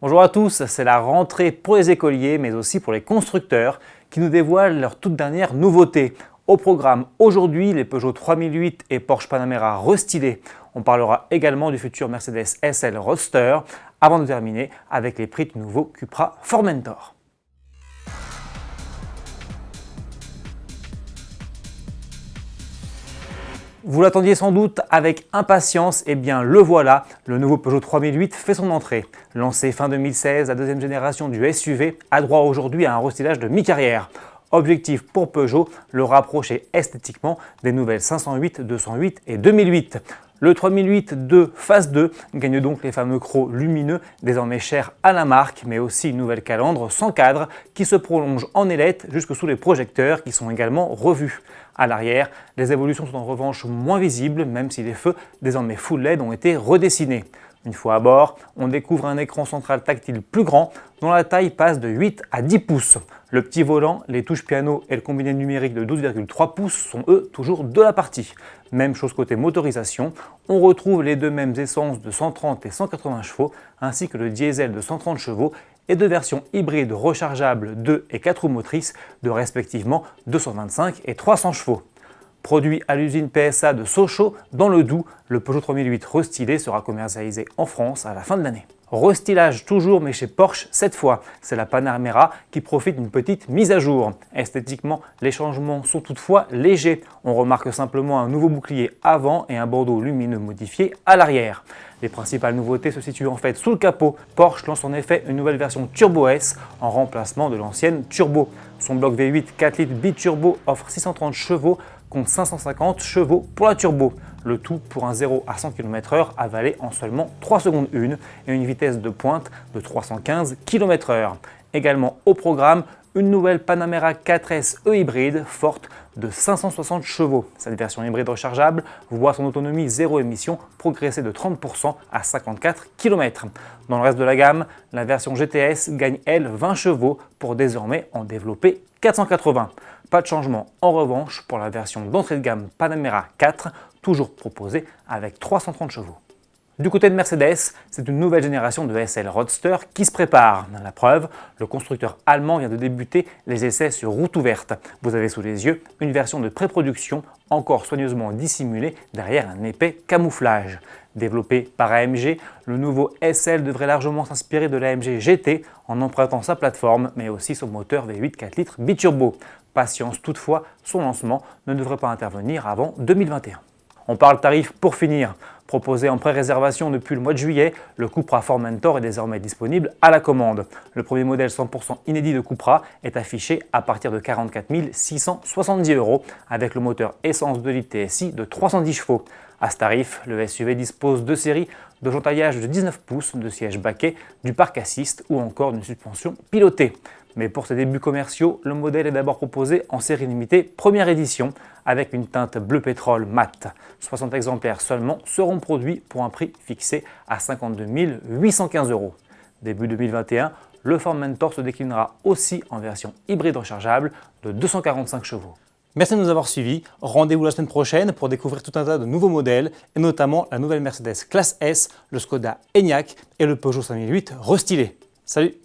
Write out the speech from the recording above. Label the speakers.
Speaker 1: Bonjour à tous, c'est la rentrée pour les écoliers mais aussi pour les constructeurs qui nous dévoilent leur toute dernière nouveauté. Au programme aujourd'hui, les Peugeot 3008 et Porsche Panamera restylés. On parlera également du futur Mercedes SL Roadster avant de terminer avec les prix du nouveau Cupra Formentor. Vous l'attendiez sans doute avec impatience, et bien le voilà, le nouveau Peugeot 3008 fait son entrée. Lancé fin 2016, la deuxième génération du SUV a droit aujourd'hui à un restylage de mi-carrière. Objectif pour Peugeot, le rapprocher esthétiquement des nouvelles 508, 208 et 2008. Le 3008 de phase 2 gagne donc les fameux crocs lumineux, désormais chers à la marque, mais aussi une nouvelle calandre sans cadre qui se prolonge en ailette jusque sous les projecteurs qui sont également revus. À l'arrière, les évolutions sont en revanche moins visibles, même si les feux désormais full LED ont été redessinés. Une fois à bord, on découvre un écran central tactile plus grand dont la taille passe de 8 à 10 pouces. Le petit volant, les touches piano et le combiné numérique de 12,3 pouces sont eux toujours de la partie. Même chose côté motorisation, on retrouve les deux mêmes essences de 130 et 180 chevaux ainsi que le diesel de 130 chevaux et deux versions hybrides rechargeables 2 et 4 roues motrices de respectivement 225 et 300 chevaux. Produit à l'usine PSA de Sochaux, dans le Doubs, le Peugeot 3008 restylé sera commercialisé en France à la fin de l'année. Restylage toujours, mais chez Porsche cette fois. C'est la Panamera qui profite d'une petite mise à jour. Esthétiquement, les changements sont toutefois légers. On remarque simplement un nouveau bouclier avant et un bandeau lumineux modifié à l'arrière. Les principales nouveautés se situent en fait sous le capot. Porsche lance en effet une nouvelle version Turbo S en remplacement de l'ancienne Turbo. Son bloc V8 4 litres biturbo offre 630 chevaux contre 550 chevaux pour la turbo. Le tout pour un 0 à 100 km/h avalé en seulement 3 secondes 1 et une vitesse de pointe de 315 km/h. Également au programme, une nouvelle Panamera 4S E hybride forte de 560 chevaux. Cette version hybride rechargeable voit son autonomie zéro émission progresser de 30% à 54 km. Dans le reste de la gamme, la version GTS gagne elle 20 chevaux pour désormais en développer 480. Pas de changement en revanche pour la version d'entrée de gamme Panamera 4, toujours proposée avec 330 chevaux. Du côté de Mercedes, c'est une nouvelle génération de SL Roadster qui se prépare. La preuve, le constructeur allemand vient de débuter les essais sur route ouverte. Vous avez sous les yeux une version de pré-production encore soigneusement dissimulée derrière un épais camouflage. Développé par AMG, le nouveau SL devrait largement s'inspirer de l'AMG GT en empruntant sa plateforme, mais aussi son moteur V8 4 litres biturbo. Patience toutefois, son lancement ne devrait pas intervenir avant 2021. On parle tarif pour finir. Proposé en pré-réservation depuis le mois de juillet, le Cupra Formentor est désormais disponible à la commande. Le premier modèle 100% inédit de Cupra est affiché à partir de 44 670 € avec le moteur essence 2 litres TSI de 310 chevaux. À ce tarif, le SUV dispose de séries de jontaillage de 19 pouces, de sièges baquets, du parc assist ou encore d'une suspension pilotée. Mais pour ses débuts commerciaux, le modèle est d'abord proposé en série limitée première édition avec une teinte bleu pétrole mat. 60 exemplaires seulement seront produits pour un prix fixé à 52 815 €. Début 2021, le Formentor se déclinera aussi en version hybride rechargeable de 245 chevaux. Merci de nous avoir suivis. Rendez-vous la semaine prochaine pour découvrir tout un tas de nouveaux modèles et notamment la nouvelle Mercedes Classe S, le Skoda Enyaq et le Peugeot 5008 restylé. Salut!